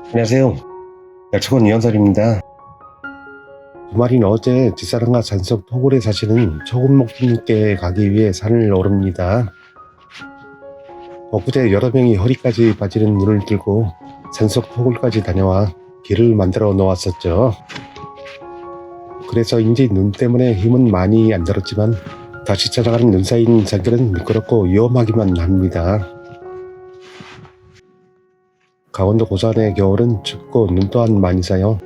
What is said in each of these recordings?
안녕하세요. 약초원 이현설입니다. 주말인 어제 뒷사람과 산속 토굴에 사시는 초금목님께 가기 위해 산을 오릅니다. 엊그제 여러 명이 허리까지 빠지는 눈을 들고 산속 토굴까지 다녀와 길을 만들어 놓았었죠. 그래서인지 눈 때문에 힘은 많이 안 들었지만 다시 찾아가는 눈 쌓인 산길은 미끄럽고 위험하기만 합니다. 강원도 고산의 겨울은 춥고 눈 또한 많이 쌓여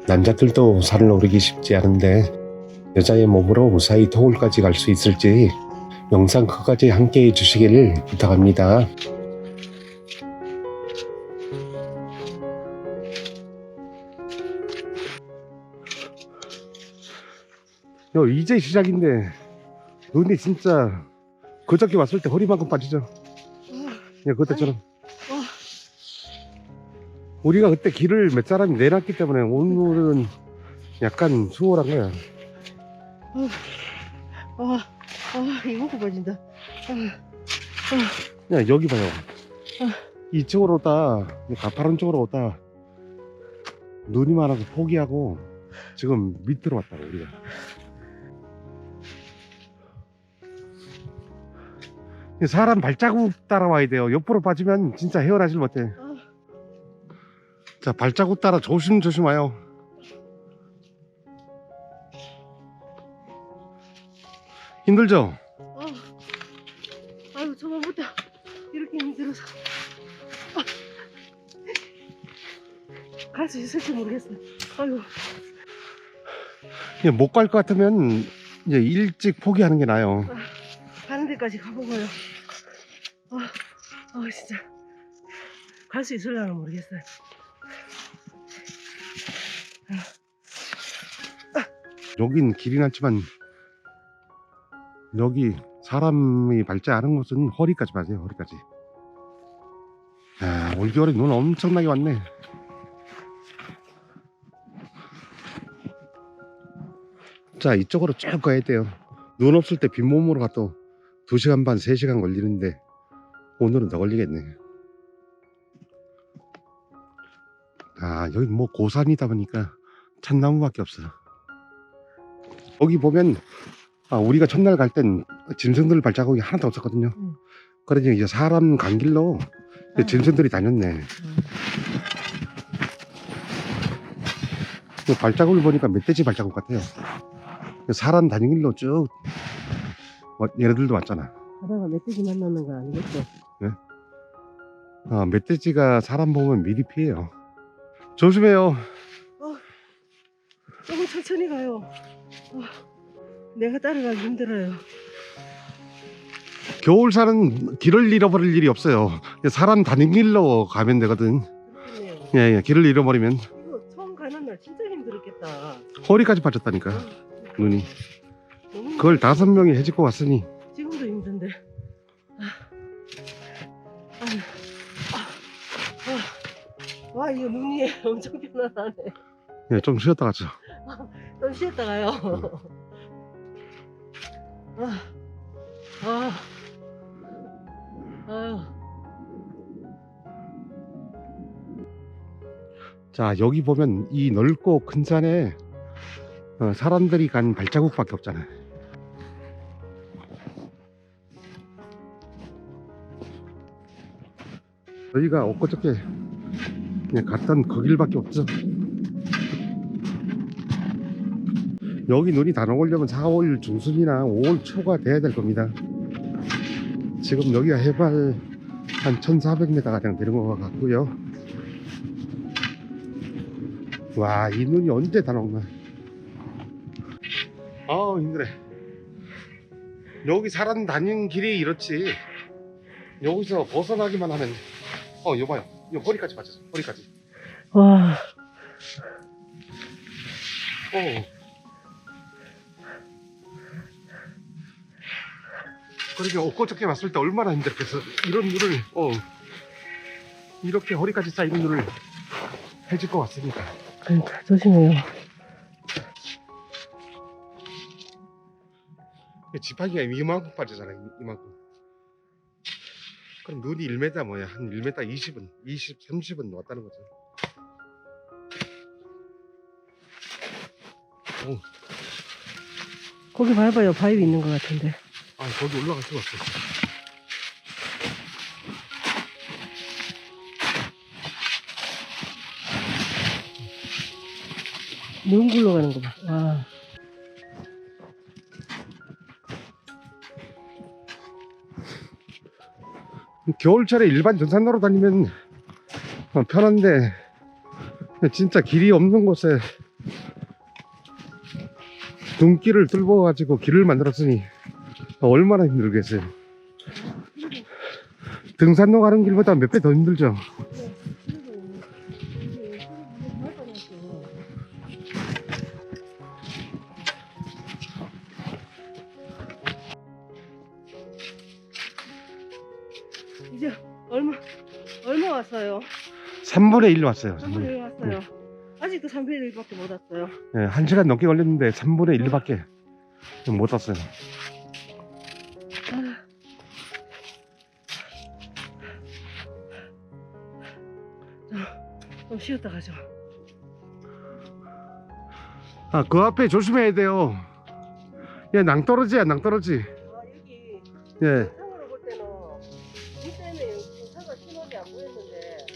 남자들도 산을 오르기 쉽지 않은데 여자의 몸으로 무사히 토굴까지 갈 수 있을지 영상 끝까지 함께 해주시길 부탁합니다. 이제 시작인데 눈이 진짜 그저께 왔을 때 허리만큼 빠지죠. 그때처럼 우리가 그때 길을 몇 사람이 내놨기 때문에 오늘은 약간 수월한 거야. 이목구 빠진다. 야, 여기 봐요. 이쪽으로 오다 가파른 쪽으로 오다 눈이 많아서 포기하고 지금 밑으로 왔다고 우리가. 사람 발자국 따라와야 돼요. 옆으로 빠지면 진짜 헤어나질 못해. 자, 발자국 따라 조심조심 와요. 힘들죠? 아유, 저번부터 이렇게 힘들어서 갈 수 있을지 모르겠어. 아유, 못 갈 것 같으면 이제 일찍 포기하는 게 나아요. 가는 데까지 가보고요. 진짜 갈 수 있을려나 모르겠어요. 여긴 길이 낮지만 여기 사람이 밟지 않은 곳은 허리까지 맞아요. 허리까지. 올겨울에 눈 엄청나게 왔네. 자, 이쪽으로 쭉 가야 돼요. 눈 없을 때 빈몸으로 가도 2시간 반 3시간 걸리는데 오늘은 더 걸리겠네. 여기 뭐 고산이다 보니까 참나무밖에 없어. 여기 보면 우리가 첫날 갈 땐 짐승들 발자국이 하나도 없었거든요. 그러니 이제 사람 간 길로 짐승들이 다녔네. 발자국을 보니까 멧돼지 발자국 같아요. 사람 다닌 길로 쭉 얘네들도 왔잖아. 가다가 멧돼지 만나는 거 아니겠죠? 네? 멧돼지가 사람 보면 미리 피해요. 조심해요. 조금 천천히 가요. 내가 따라가기 힘들어요. 겨울산은 길을 잃어버릴 일이 없어요. 사람 다닌 길로 가면 되거든. 그렇겠네요. 길을 잃어버리면 이거 처음 가는 날 진짜 힘들었겠다. 허리까지 빠졌다니까. 눈이. 너무 그걸 5명이 해집고 왔으니 지금도 힘든데. 와, 이거 눈이 엄청 편안하네. 좀 쉬었다 가죠. 좀 쉬었다 가요. 아유. 자, 여기 보면 이 넓고 큰 산에 사람들이 간 발자국밖에 없잖아요. 저희가 엊그저께 그냥 갔던 그 길밖에 없죠. 여기 눈이 다 녹으려면 4월 중순이나 5월 초가 돼야 될 겁니다. 지금 여기가 해발 한 1400m 가량 되는 것 같고요. 와, 이 눈이 언제 다 녹나. 힘들어. 여기 사람 다니는 길이 이렇지. 여기서 벗어나기만 하면 이거 봐요. 이거 허리까지 맞았어. 허리까지. 와. 그러니까 엊그저께 왔을 때 얼마나 힘들겠어. 이런 눈을 이렇게 허리까지 쌓이는 눈을 해질 것 같습니다. 그러니까 조심해요. 지팡이가 이만큼 빠지잖아요. 이만큼. 그럼 눈이 1m 뭐야? 한 1m 20은 20, 30은 왔다는 거죠. 거기 밟아요. 바위 있는 것 같은데. 아, 거기 올라갈 수가 없어. 먼 길로 가는 거 봐. 와. 겨울철에 일반 등산로로 다니면 편한데 진짜 길이 없는 곳에 눈길을 뚫어 가지고 길을 만들었으니 얼마나 힘들겠어요. 등산로 가는 길보다 몇 배 더 힘들죠. 이제 얼마 왔어요? 3분의 1 왔어요. 3분의 1 왔어요. 아직도 3분의 1밖에 못 왔어요. 네, 1시간 넘게 걸렸는데 3분의 1밖에 못 왔어요. 좀 쉬었다 가죠. 아, 그 앞에 조심해야 돼요. 예, 낭떠러지야, 낭떠러지. 아, 여기 예. 영상으로 볼 때는 이때는 경사가 심하게 안 보였는데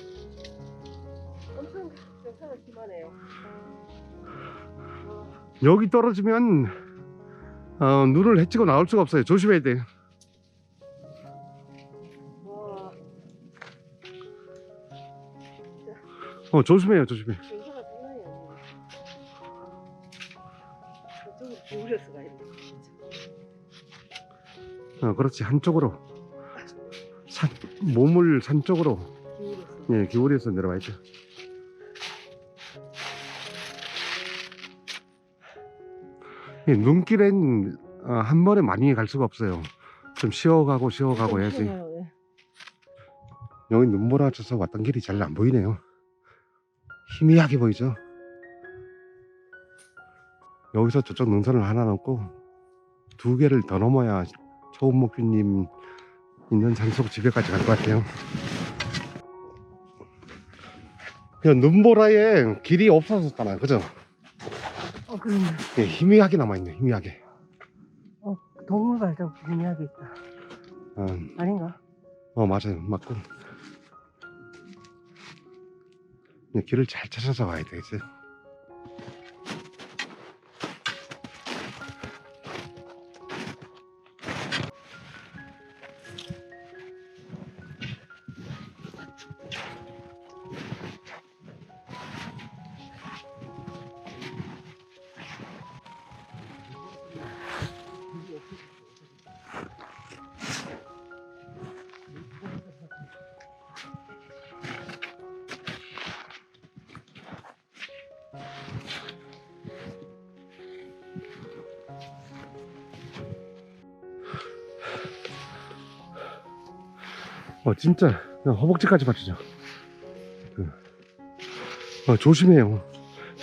엄청 경사가 심하네요. 여기 떨어지면 눈을 헤치고 나올 수가 없어요. 조심해야 돼요. 와, 조심해요, 조심해. 경사가 장난이 아니에요. 저쪽으로 기울여서 가야 돼. 그렇지. 한쪽으로 몸을 산 쪽으로 기울여서. 예, 기울여서 내려와야죠. 예, 눈길엔 한 번에 많이 갈 수가 없어요. 좀 쉬어가고 해야지. 네. 여기 눈 몰아쳐서 왔던 길이 잘 안 보이네요. 희미하게 보이죠. 여기서 저쪽 능선을 하나 넘고 2개를 더 넘어야 초은목규님 있는 장소 집에까지 갈 것 같아요. 그냥 눈보라에 길이 없어졌잖아요, 그죠? 그러네. 예, 희미하게 남아있네, 희미하게. 동물 발자국 희미하게 있다. 아닌가? 맞아요, 맞고. 예, 길을 잘 찾아서 가야 되겠어요. 진짜 그냥 허벅지까지 받치죠. 조심해요.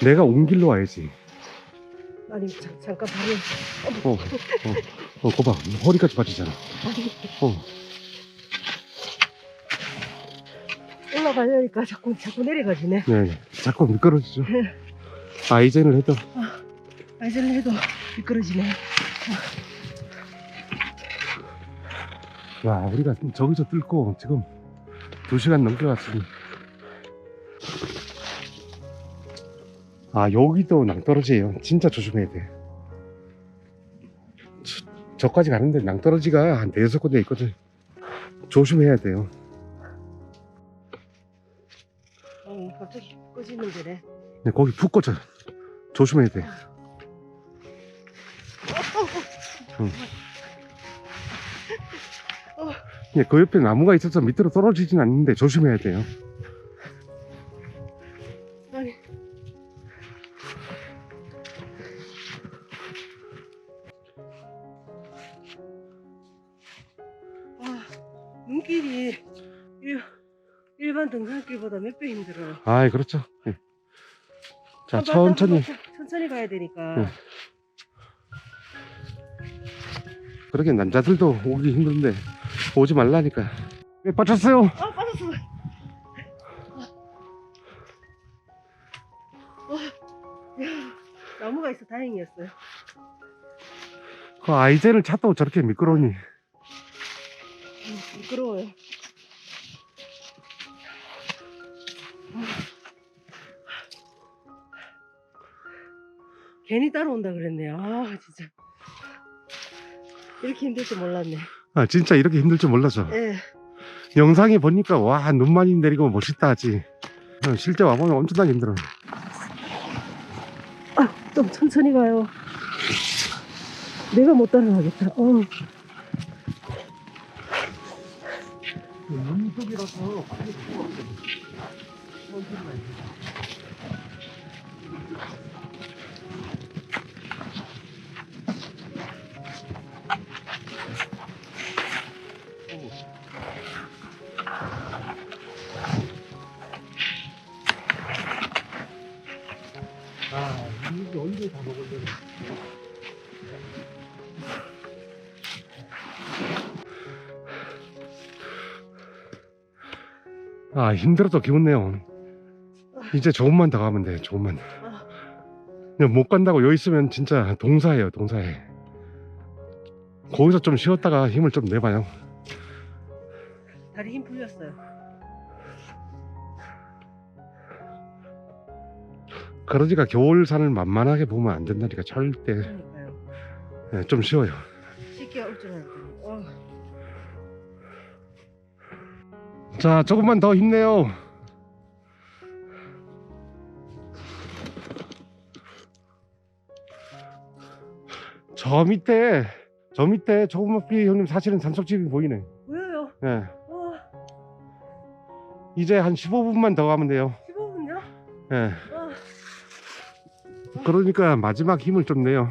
내가 온 길로 와야지. 아니 잠깐 발을 거봐, 허리까지 받치잖아. 올라가려니까 자꾸 내려가지네. 네, 자꾸 미끄러지죠. 아이젠을 해도 아이젠을 해도 미끄러지네. 와, 우리가 저기서 뚫고 지금 2시간 넘게 왔으니. 여기도 낭떠러지예요. 진짜 조심해야 돼. 저까지 가는데 낭떠러지가 한 5군데 있거든. 조심해야 돼요. 갑자기 꺼지는 데네. 네, 거기 푹 꽂혀. 조심해야 돼. 네, 그 옆에 나무가 있어서 밑으로 떨어지진 않는데 조심해야 돼요. 아니. 눈길이 일반 등산길보다 몇 배 힘들어요. 그렇죠. 네. 자, 천천히 가야 되니까. 네. 그러게 남자들도 오기 힘든데 오지 말라니까. 왜 빠졌어요? 빠졌어. 나무가 있어 다행이었어요. 그 아이젠을 차도 저렇게 미끄러우니. 미끄러워요. 괜히 따라온다 그랬네요. 아 진짜 이렇게 힘들 줄 몰랐네. 아, 진짜 이렇게 힘들 줄 몰랐어. 예. 영상에 보니까 와, 눈 많이 내리고 멋있다 하지. 실제 와보면 엄청나게 힘들어. 좀 천천히 가요. 내가 못 따라가겠다. 눈 속이라서 이게 언제 다 먹으려나. 아, 힘들어도 기분 내요. 이제 조금만 더 가면 돼, 조금만. 그냥 못 간다고 여기 있으면 진짜 동사해요, 동사해. 거기서 좀 쉬었다가 힘을 좀 내봐요. 다리 힘 풀렸어요. 그러니까 겨울산을 만만하게 보면 안 된다니까. 절대. 그러니까요. 네, 좀 쉬워요. 쉽게 올 줄 알았더니. 자, 조금만 더 힘내요. 저 밑에 조그맣게 형님 사실은 산속집이 보이네. 보여요. 예. 이제 한 15분만 더 가면 돼요. 15분요? 예. 그러니까 마지막 힘을 좀 내요.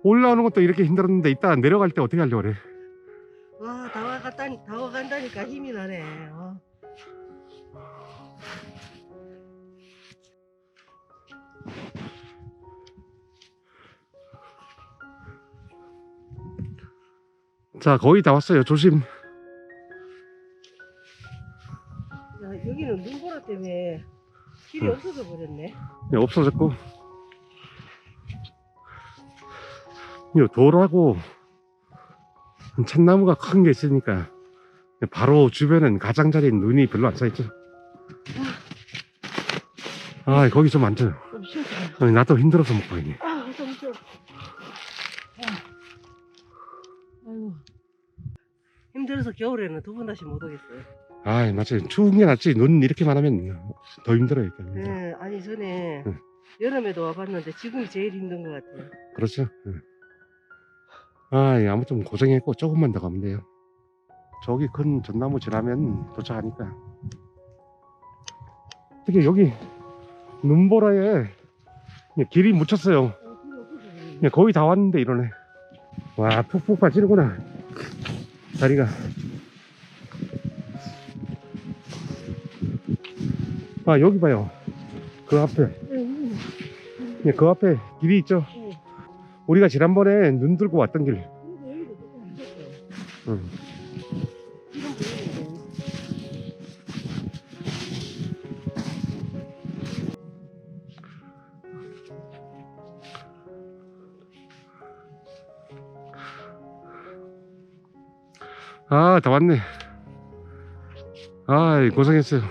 올라오는 것도 이렇게 힘들었는데 이따 내려갈 때 어떻게 하려고 그래. 와, 다 와간다니까 힘이 나네. 자, 거의 다 왔어요. 조심. 야, 여기는 눈보라 때문에 길이 없어져 버렸네. 네, 없어졌고. 이 돌하고 참나무가 큰 게 있으니까 바로 주변은 가장자리에 눈이 별로 안 쌓여있죠. 아, 거기 좀 앉아요. 좀 쉬어줘. 나도 힘들어서 못 가겠네. 좀 쉬어. 아이고. 힘들어서 겨울에는 두 번 다시 못 오겠어요. 아, 맞지. 추운 게 낫지. 눈 이렇게만 하면 더 힘들어요. 네, 아니 전에 응. 여름에도 와봤는데 지금이 제일 힘든 것 같아요. 그렇죠. 아, 아무튼 고생했고 조금만 더 가면 돼요. 저기 큰 전나무 지나면 도착하니까. 특히 여기 눈보라에 길이 묻혔어요. 거의 다 왔는데 이러네. 와, 푹푹 빠지는구나 다리가. 아, 여기 봐요. 그 앞에. 그 앞에 길이 있죠. 우리가 지난번에 눈 들고 왔던 길. 응. 아, 다 왔네. 아, 고생했어요.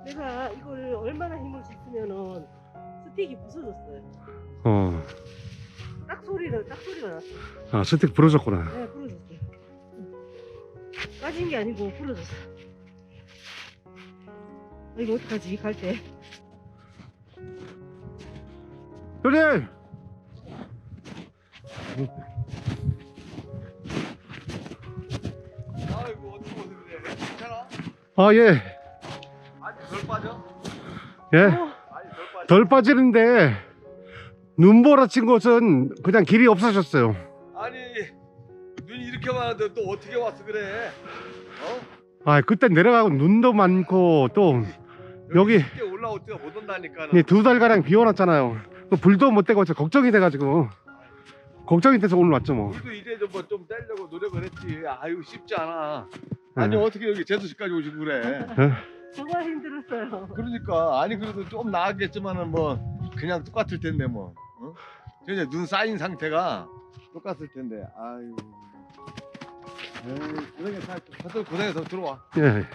내가 이걸 얼마나 힘을 줬으면은 스틱이 부서졌어요. 딱 소리가 났어. 아, 스틱 부러졌구나. 네, 부러졌어요. 까진 게 아니고 부러졌어. 이거 어떡하지 갈 때. 형님! 아이고 어떻게 그래? 괜찮아? 아, 예. 아니 덜 빠져? 예. 아니 덜 빠져? 덜 빠지는데 눈보라 친 곳은 그냥 길이 없어졌어요. 아니 눈이 이렇게 많은데 또 어떻게 왔어 그래? 아, 그때 내려가고 눈도 많고 또 여기 쉽게 올라올 때가 못 온다니까. 2달가량 비 와놨잖아요. 그 불도 못 떼고 걱정이 돼가지고 걱정이 돼서 오늘 왔죠 뭐. 우리도 이래 좀 떼려고 노력을 했지. 아유 쉽지 않아. 아니 네. 어떻게 여기 제주시까지 오시고 그래? 예? 정말 힘들었어요. 그러니까 아니 그래도 좀 나았겠지만은 뭐 그냥 똑같을 텐데 뭐. 어? 저 이제 눈 쌓인 상태가 똑같을 텐데. 아유. 에이, 그러게 다들 고생해서 들어와. 예.